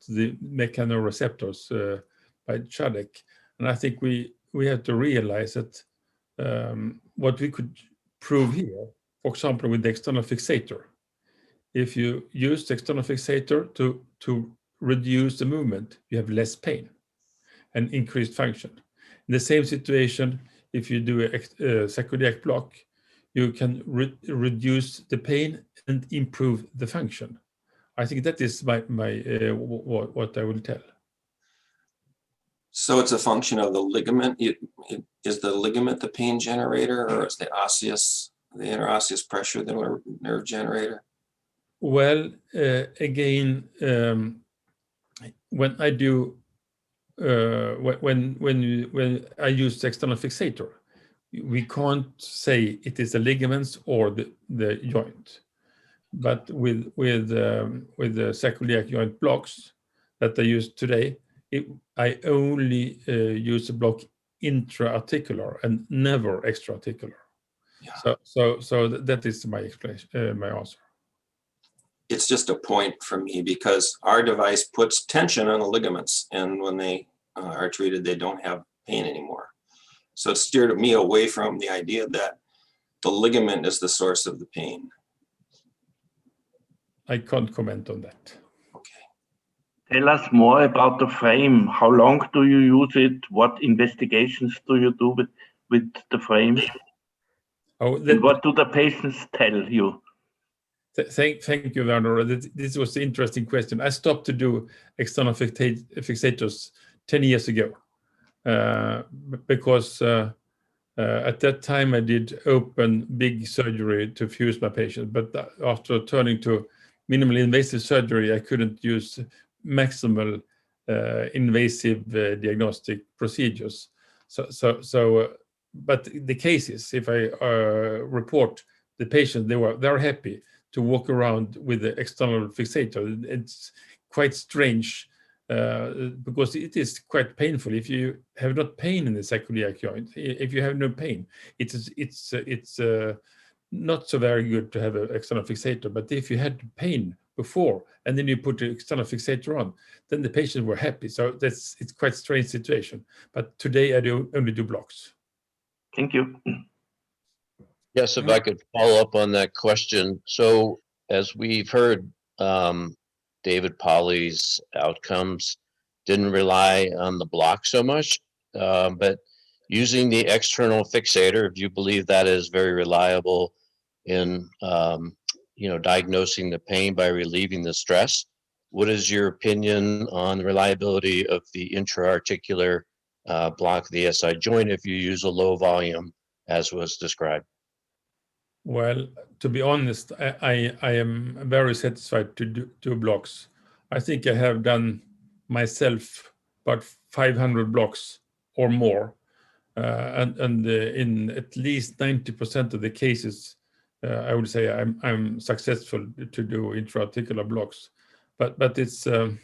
the mechanoreceptors by Chadek, and I think we have to realize that what we could prove here, for example, with the external fixator, if you use the external fixator to reduce the movement, you have less pain and increased function. In the same situation, if you do a sacroiliac block, you can reduce the pain and improve the function. I think that is what I will tell. So it's a function of the ligament. Is the ligament the pain generator, or is the interosseous pressure the nerve generator? Well, again, when I do when I use the external fixator, we can't say it is the ligaments or the joint. But with the sacroiliac joint blocks that I use today, I only use a block intra-articular and never extra-articular. Yeah. So that is my explanation, my answer. It's just a point for me because our device puts tension on the ligaments, and when they are treated, they don't have pain anymore. So it steered me away from the idea that the ligament is the source of the pain. I can't comment on that. Okay. Tell us more about the frame. How long do you use it? What investigations do you do with the frame? Oh, and what do the patients tell you? Thank you, Werner. This was an interesting question. I stopped to do external fixators 10 years ago because at that time I did open big surgery to fuse my patient. But after turning to minimally invasive surgery, I couldn't use maximal invasive diagnostic procedures. But the cases, if I report the patient, they're happy to walk around with the external fixator. It's quite strange because it is quite painful. If you have not pain in the sacroiliac joint, if you have no pain, it's not so very good to have an external fixator. But if you had pain before and then you put the external fixator on, then the patients were happy. So it's quite a strange situation. But today I only do blocks. Thank you. Yes, if I could follow up on that question. So as we've heard, David Polly's outcomes didn't rely on the block so much, but using the external fixator, if you believe that is very reliable in diagnosing the pain by relieving the stress, what is your opinion on the reliability of the intra-articular block of the SI joint if you use a low volume as was described? Well, to be honest, I am very satisfied to do blocks. I think I have done myself about 500 blocks or more, and in at least 90% of the cases, I would say I'm successful to do intra-articular blocks. But it's a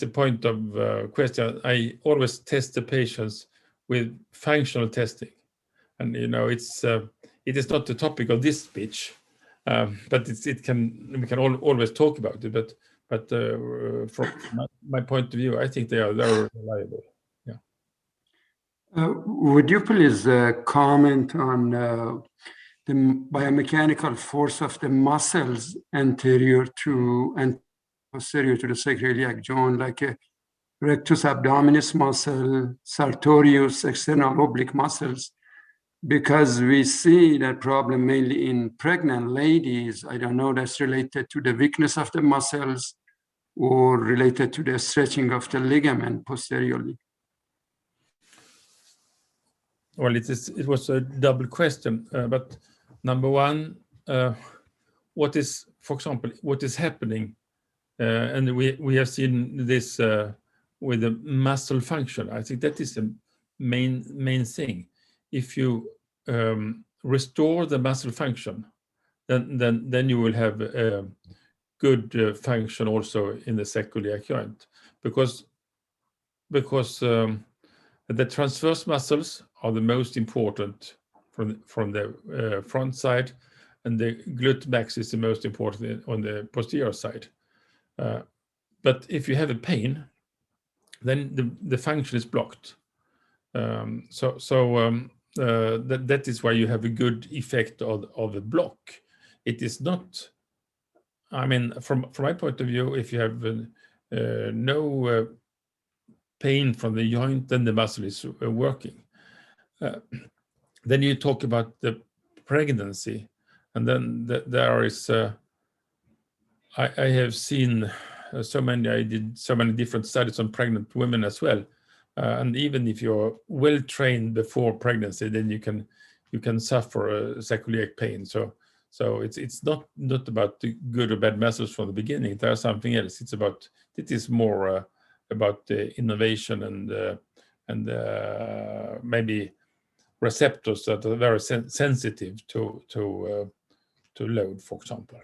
point of question. I always test the patients with functional testing, and it is not the topic of this speech, but we can always talk about it. But from my point of view, I think they are very reliable. Yeah. Would you please comment on the biomechanical force of the muscles anterior to and posterior to the sacroiliac joint, like a rectus abdominis muscle, sartorius, external oblique muscles? Because we see that problem mainly in pregnant ladies. I don't know, that's related to the weakness of the muscles or related to the stretching of the ligament posteriorly. Well, it was a double question, but number one, what is, for example, what is happening, and we have seen this with the muscle function. I think that is the main thing. If you restore the muscle function, then you will have good function also in the sacroiliac joint, because the transverse muscles are the most important from the front side, and the glute max is the most important on the posterior side. But if you have a pain, then the function is blocked. That is why you have a good effect of a block. It is not, I mean, from my point of view, if you have no pain from the joint, then the muscle is working. Then you talk about the pregnancy, and then there is, I have seen so many, I did so many different studies on pregnant women as well. And even if you're well trained before pregnancy, then you can suffer a sacroiliac pain. So it's not about the good or bad muscles from the beginning. There's something else. It is more about the innovation and maybe receptors that are very sensitive to load, for example.